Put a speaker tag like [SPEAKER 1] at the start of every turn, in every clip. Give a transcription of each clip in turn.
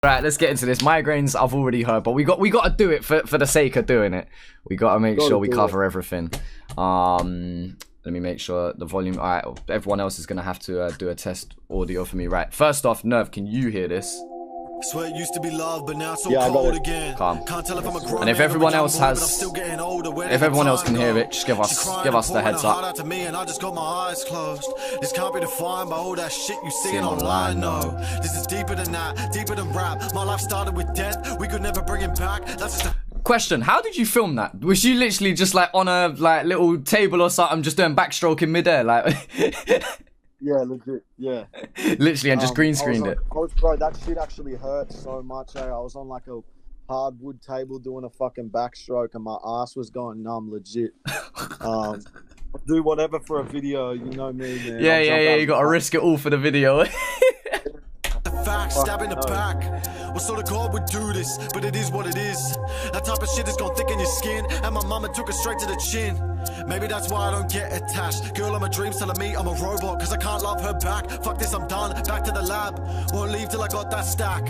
[SPEAKER 1] Right, let's get into this. Migraines, I've already heard, but we got to do it for the sake of doing it. We got to make sure we cover everything. Let me make sure the volume. All right, everyone else is gonna have to do a test audio for me. Right, first off, Nerve, can you hear this?
[SPEAKER 2] Swear it used to be love, but now it's so cold again.
[SPEAKER 1] Calm.
[SPEAKER 2] Can't tell if I'm a grown
[SPEAKER 1] And if
[SPEAKER 2] man
[SPEAKER 1] everyone
[SPEAKER 2] or a
[SPEAKER 1] else
[SPEAKER 2] young boy,
[SPEAKER 1] has,
[SPEAKER 2] but I'm still getting older.
[SPEAKER 1] if everyone else can hear it, just give us the heads up.
[SPEAKER 2] To me and I just got my eyes closed. This can't be defined by all that shit you seeing online. No, this is deeper than that, deeper than rap. My life started with death. We could never bring it back. That's just a
[SPEAKER 1] Question: how did you film that? Was you literally just like on a little table or something, just doing backstroke in midair, like?
[SPEAKER 3] Yeah, legit. Yeah.
[SPEAKER 1] Literally, and just green screened it.
[SPEAKER 3] Bro, that shit actually hurt so much. I was on like a hardwood table doing a fucking backstroke, and my ass was going numb. Legit. I'll do whatever for a video. You know me, man.
[SPEAKER 1] Yeah. You gotta risk it all for the video.
[SPEAKER 2] fact, stab in the back. What sort of God would do this? But it is what it is. That type of shit is gonna thicken your skin. And my mama took it straight to the chin. Maybe that's why I don't get attached. Girl, I'm a dream telling me I'm a robot, cause I can't love her back. Fuck this, I'm done, back to the lab. Won't leave till I got that stack.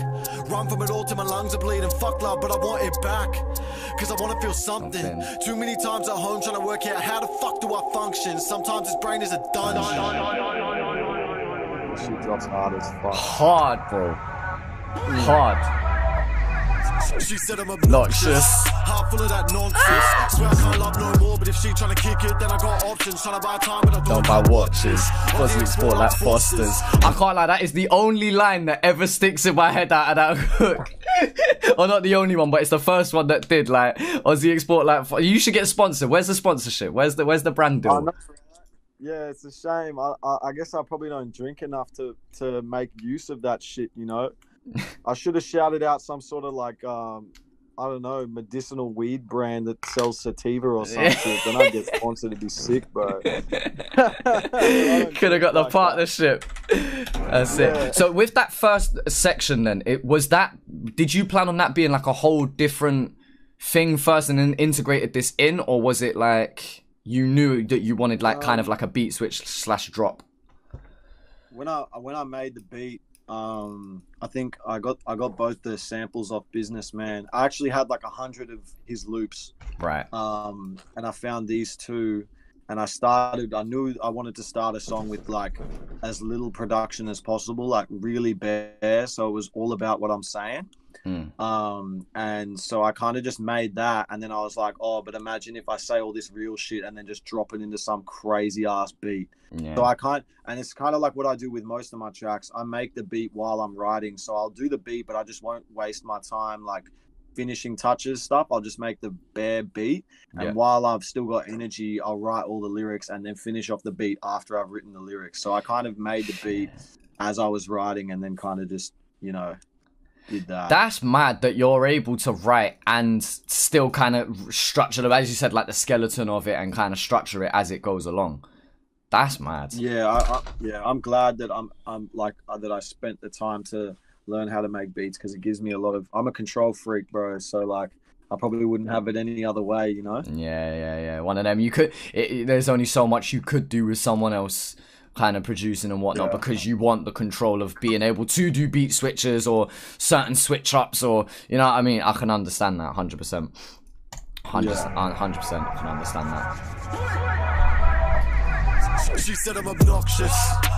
[SPEAKER 2] Run from it all till my lungs are bleeding. Fuck love, but I want it back. Cause I wanna feel something. Too many times at home trying to work out how the fuck do I function. Sometimes this brain is a dungeon.
[SPEAKER 3] She drops hard as fuck.
[SPEAKER 1] Hard, bro. Hard.
[SPEAKER 2] She said I'm obnoxious. Half full of that nonsense. Swear I can't love no more, but if she trying to kick it, then I got options. Trying to buy time, but I don't
[SPEAKER 1] buy watches. Cosmic sport like Foster's. I can't lie, that is the only line that ever sticks in my head out of that hook. Or not the only one, but it's the first one that did. Like Aussie export like you should get sponsored. Where's the sponsorship? Where's the brand deal?
[SPEAKER 3] Yeah, it's a shame. I guess I probably don't drink enough to make use of that shit, you know. I should have shouted out some sort of like I don't know, medicinal weed brand that sells sativa or some shit. Then I'd get sponsored to be sick, bro. Could
[SPEAKER 1] have got the partnership. That's it. So with that first section then, did you plan on that being like a whole different thing first and then integrated this in, or was it like you knew that you wanted like kind of like a beat switch / drop?
[SPEAKER 3] When I made the beat, I think I got both the samples off Businessman. I actually had like 100 of his loops,
[SPEAKER 1] right?
[SPEAKER 3] And I found these two, and I knew I wanted to start a song with like as little production as possible, like really bare, so it was all about what I'm saying. And so I kind of just made that, and then I was like, oh, but imagine if I say all this real shit and then just drop it into some crazy ass beat. So and it's kind of like what I do with most of my tracks. I make the beat while I'm writing, so I'll do the beat, but I just won't waste my time like finishing touches stuff. I'll just make the bare beat, and while I've still got energy, I'll write all the lyrics and then finish off the beat after I've written the lyrics. So I kind of made the beat as I was writing, and then kind of just, you know, did that. That's
[SPEAKER 1] mad that you're able to write and still kind of structure it, as you said, like the skeleton of it, and kind of structure it as it goes along. That's mad.
[SPEAKER 3] Yeah, I'm glad that that I spent the time to learn how to make beats, because it gives me a lot of. I'm a control freak, bro. So like, I probably wouldn't have it any other way, you know.
[SPEAKER 1] Yeah. One of them. You could. There's only so much you could do with someone else kind of producing and whatnot, because you want the control of being able to do beat switches or certain switch ups, or you know what I mean. I can understand that 100%. 100% I can understand that.
[SPEAKER 2] She said I'm obnoxious,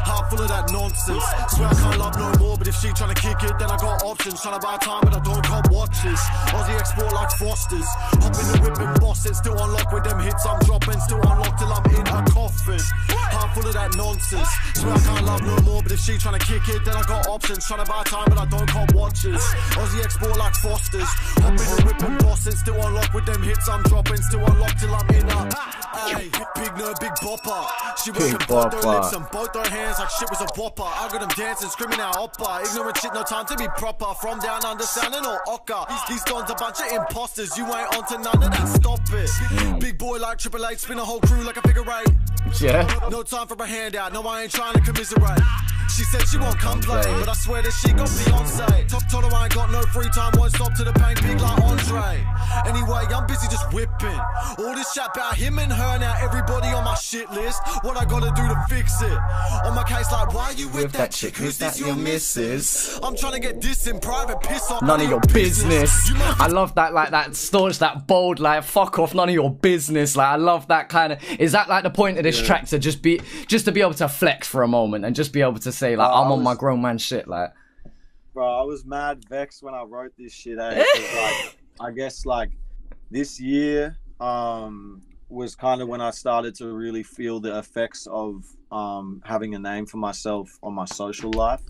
[SPEAKER 2] half full of that nonsense. Swear I can't love no more, but if she trying to kick it, then I got options. Trying to buy time, but I don't cop watches. Aussie export like Foster's. Hop in the whip and boss it, still unlock with them hits I'm dropping. Still unlocked till I'm in a coffin. Half full of that nonsense. Swear I can't love no more, but if she trying to kick it, then I got options. Trying to buy time, but I don't cop watches. Aussie export like Foster's. Hop in the whip and boss it, still unlock with them hits I'm dropping. Still unlocked till I'm in a big nerd, big bopper. She working both their lips and both their hands like shit was a whopper. I got them dancing, screaming out oppa. Ignorant shit, no time to be proper. From down under, sounding all ochre. These dons a bunch of imposters. You ain't onto none of that, stop it. Big boy like Triple H, spin a whole crew like a figure eight. No time for a handout, no I ain't trying to commiserate. She said she won't come play, but I swear that she got Beyonce. Told her I ain't got no free time, won't stop to the pain big like Andre. Anyway, I'm busy just whipping. whipping. All this chat about him and her, now everybody on my shit list. What I gotta do to fix it? On my case, like, why you with that chick? Who's this, your missus? I'm trying to get this in private, piss off.
[SPEAKER 1] None of your business. I love that, like, that staunch, that bold, like, fuck off, none of your business. Like, I love that kind of. Is that like the point of this track, to just to be able to flex for a moment and just be able to say, like, I'm on my grown man shit, like.
[SPEAKER 3] Bro, I was mad vexed when I wrote this shit, eh? 'Cause, like, I guess, like, this year was kind of when I started to really feel the effects of having a name for myself on my social life.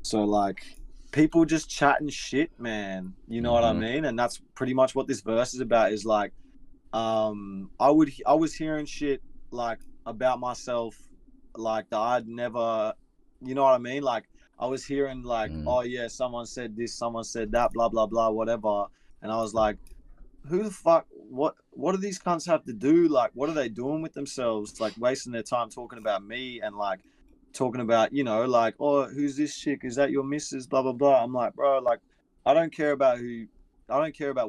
[SPEAKER 3] So, like, people just chatting shit, man. You know what I mean? And that's pretty much what this verse is about, is like, I was hearing shit, like, about myself, like, that I'd never, you know what I mean? Like, I was hearing, like, oh yeah, someone said this, someone said that, blah, blah, blah, whatever. And I was like, who the fuck, what do these cunts have to do? Like, what are they doing with themselves? Like, wasting their time talking about me and, like, talking about, you know, like, oh, who's this chick? Is that your missus? Blah, blah, blah. I'm like, bro, like, I don't care about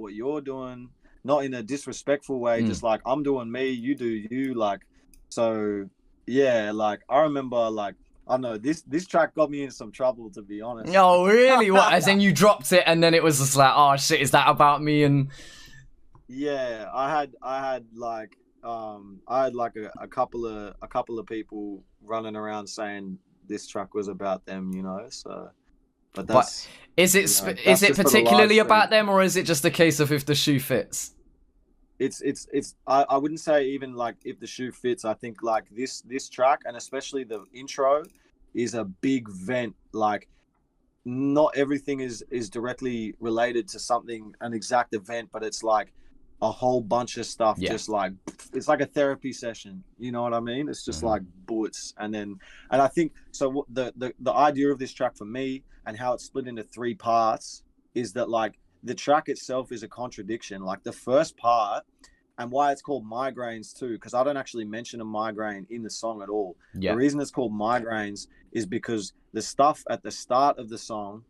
[SPEAKER 3] what you're doing. Not in a disrespectful way, just like, I'm doing me, you do you, like. So yeah, like, I remember, like, I know this track got me in some trouble, to be honest.
[SPEAKER 1] Oh really? What, as in you dropped it and then it was just like, oh shit, is that about me? And
[SPEAKER 3] yeah, I had like a couple of people running around saying this track was about them, you know. So but that's,
[SPEAKER 1] is it particularly about them, or is it just a case of if the shoe fits?
[SPEAKER 3] I wouldn't say even like if the shoe fits. I think like this track, and especially the intro, is a big vent. Like, not everything is directly related to something, an exact event, but it's like a whole bunch of stuff. Just like, it's like a therapy session, you know what I mean? It's just like boots. And I think so the idea of this track for me, and how it's split into 3 parts, is that like the track itself is a contradiction. Like, the first part, and why it's called Migraines too, because I don't actually mention a migraine in the song at all. The reason it's called Migraines is because the stuff at the start of the song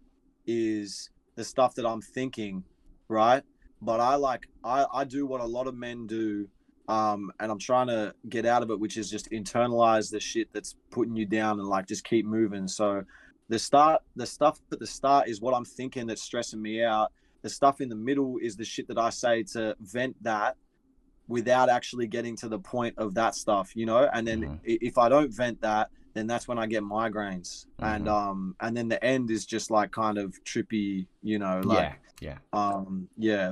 [SPEAKER 3] is the stuff that I'm thinking, right? But I do what a lot of men do, and I'm trying to get out of it, which is just internalize the shit that's putting you down and like just keep moving. So the stuff at the start is what I'm thinking that's stressing me out. The stuff in the middle is the shit that I say to vent that without actually getting to the point of that stuff, you know? And then if I don't vent that, then that's when I get migraines. And then the end is just like kind of trippy, you know, like,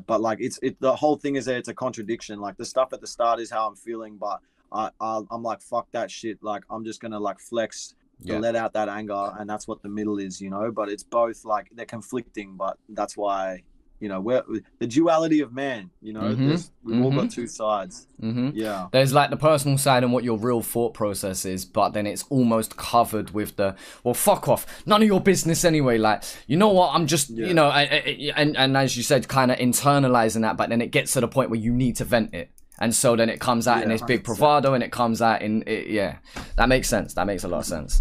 [SPEAKER 3] but like the whole thing is that it's a contradiction. Like, the stuff at the start is how I'm feeling, but I'm like, fuck that shit. Like, I'm just gonna like flex to let out that anger, and that's what the middle is, you know? But it's both, like, they're conflicting, but that's why, you know, we're the duality of man, you know. We've all got 2 sides. There's like the personal side and what your real thought process is, but then it's almost covered with the, well, fuck off, none of your business anyway. Like, you know what, I'm just, you know, and as you said, kind of internalizing that, but then it gets to the point where you need to vent it. And so then it comes out in this big bravado, and it comes out in, that makes sense. That makes a lot of sense.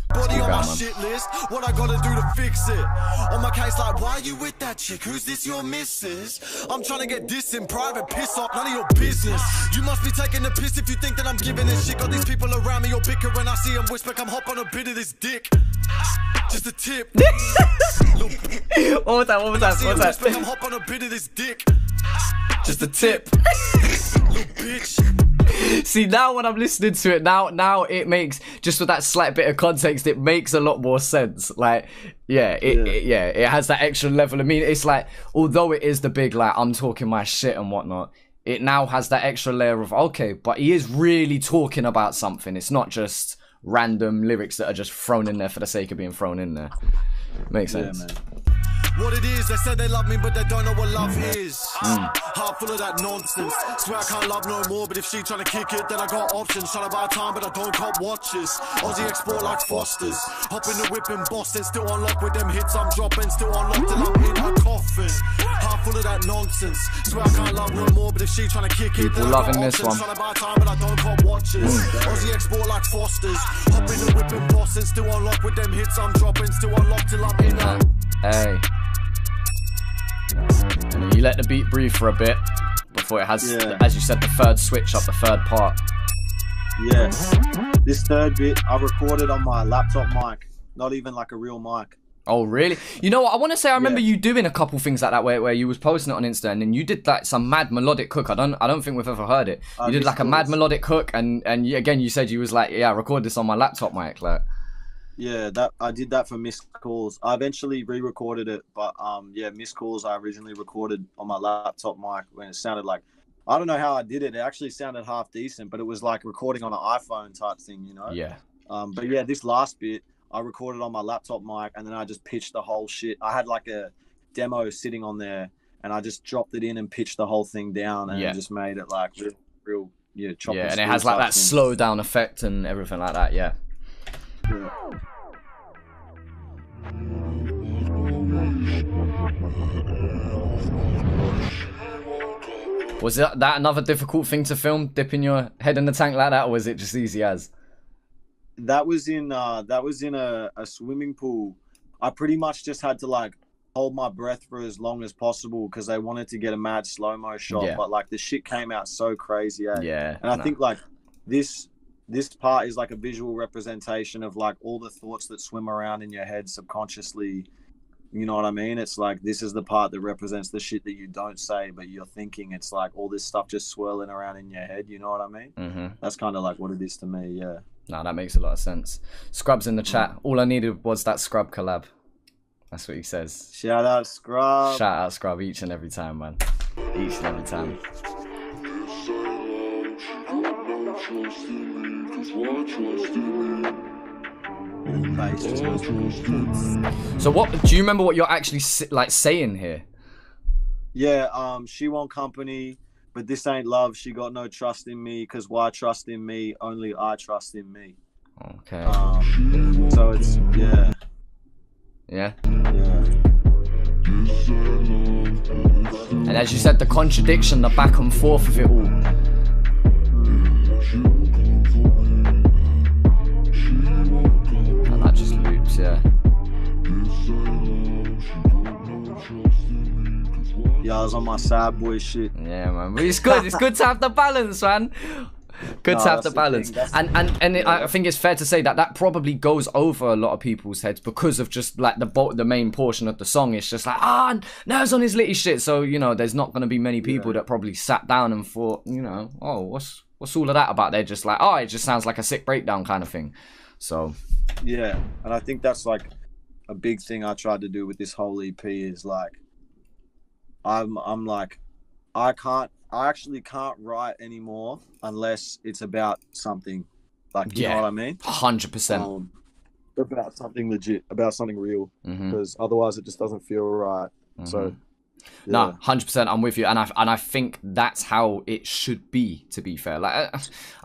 [SPEAKER 2] Body on my shit list, what I gotta do to fix it? On my case, like, why you with that chick? Who's this, your missus? I'm trying to get this in private, piss off, none of your business. You must be taking the piss if you think that I'm giving this shit. Got these people around me all bickering, I see them whisper, come hop on a bit of this dick. Just a tip.
[SPEAKER 1] What was that?
[SPEAKER 2] Come hop on a bit of this dick.
[SPEAKER 1] Just a tip.
[SPEAKER 2] Little bitch.
[SPEAKER 1] See, now when I'm listening to it, now it makes, just with that slight bit of context, it makes a lot more sense. Like, it has that extra level. I mean, it's like, although it is the big, like, I'm talking my shit and whatnot, it now has that extra layer of, okay, but he is really talking about something. It's not just random lyrics that are just thrown in there for the sake of being thrown in there. Makes sense.
[SPEAKER 3] Man.
[SPEAKER 2] What it is, they say they love me, but they don't know what love is. Heart full of that nonsense. Swear I can't love no more, but if she tryna kick it, then I got options. Tryna buy time, but I don't cop watches. Aussie export like Fosters. Hop in the whip in Boston, still on lock with them hits I'm dropping. Still on lock till I'm in a coffin. Heart full of that nonsense. Swear I can't love no more, but if she tryna kick it, then I got options. Tryna buy time, but I don't cop watches. Aussie export like Fosters. Hop in the whip in Boston, still on lock with them hits I'm dropping. Still on lock till I'm in a...
[SPEAKER 1] Hey. And then you let the beat breathe for a bit therefore it has, as you said, the third switch up, the third part.
[SPEAKER 3] Yes. This third bit, I recorded on my laptop mic, not even like a real mic.
[SPEAKER 1] Oh, really? You know what? I want to say I remember you doing a couple things like that where you was posting it on Insta, and then you did like some mad melodic hook. I don't think we've ever heard it. You did like a mad melodic hook, and again you said you was like, yeah, I record this on my laptop mic, like.
[SPEAKER 3] Yeah, that I did that for Missed Calls. I eventually re-recorded it, but yeah, Missed Calls I originally recorded on my laptop mic when it sounded like, I don't know how I did it. It actually sounded half decent, but it was like recording on an iPhone type thing, you know?
[SPEAKER 1] Yeah.
[SPEAKER 3] But yeah, this last bit, I recorded on my laptop mic, and then I just pitched the whole shit. I had like a demo sitting on there, and I just dropped it in and pitched the whole thing down, and just made it like real chop.
[SPEAKER 1] Yeah, and it has like that slow down effect and everything like that. Yeah. Was that another difficult thing to film, dipping your head in the tank like that, or was it just easy as?
[SPEAKER 3] That was in a swimming pool. I pretty much just had to like hold my breath for as long as possible because they wanted to get a mad slow-mo shot, but like the shit came out so crazy. And I think like this part is like a visual representation of like all the thoughts that swim around in your head subconsciously. You know what I mean? It's like, this is the part that represents the shit that you don't say, but you're thinking. It's like all this stuff just swirling around in your head. You know what I mean? Mm-hmm. That's kind of like what it is to me. Yeah.
[SPEAKER 1] No, that makes a lot of sense. Scrub's in the chat. All I needed was that Scrub collab. That's what he says.
[SPEAKER 3] Shout out Scrub.
[SPEAKER 1] Shout out Scrub each and every time, man. Each and every time. So what do you remember what you're actually like saying here?
[SPEAKER 3] Yeah, she want company, but this ain't love. She got no trust in me, cause why trust in me? Only I trust in me.
[SPEAKER 1] Okay.
[SPEAKER 3] So it's yeah.
[SPEAKER 1] And as you said, the contradiction, the back and forth of it all. And that just loops, yeah.
[SPEAKER 3] Yeah, I was on my sad boy shit.
[SPEAKER 1] Yeah, man. But it's good. It's good to have the balance, man. Good to have the balance. I think it's fair to say that probably goes over a lot of people's heads because of just like the main portion of the song. It's just like, Nerves on his litty shit. So, you know, there's not going to be many people that probably sat down and thought, you know, oh, what's all of that about? They're just like, oh, it just sounds like a sick breakdown kind of thing. So.
[SPEAKER 3] Yeah. And I think that's like a big thing I tried to do with this whole EP is like, I'm like, I actually can't write anymore unless it's about something, like, you know what I mean?
[SPEAKER 1] 100%.
[SPEAKER 3] About something legit, about something real, because otherwise it just doesn't feel right. So,
[SPEAKER 1] no, 100%, I'm with you, and I think that's how it should be. To be fair, like,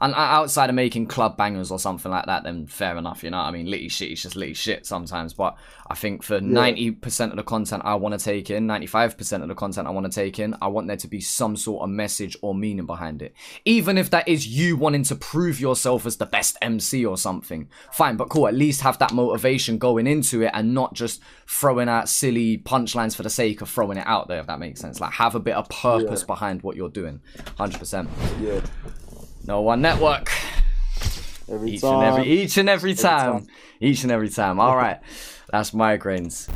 [SPEAKER 1] and outside of making club bangers or something like that, then fair enough. You know what I mean? Litty shit is just litty shit sometimes, but I think for 90% of the content I want to take in, 95% of the content I want to take in, I want there to be some sort of message or meaning behind it. Even if that is you wanting to prove yourself as the best MC or something, fine, but cool. At least have that motivation going into it and not just throwing out silly punchlines for the sake of throwing it out there, if that makes sense. Like, have a bit of purpose behind what you're doing. 100%. Yeah. No One Network. Each and every time. All right. That's Migraines.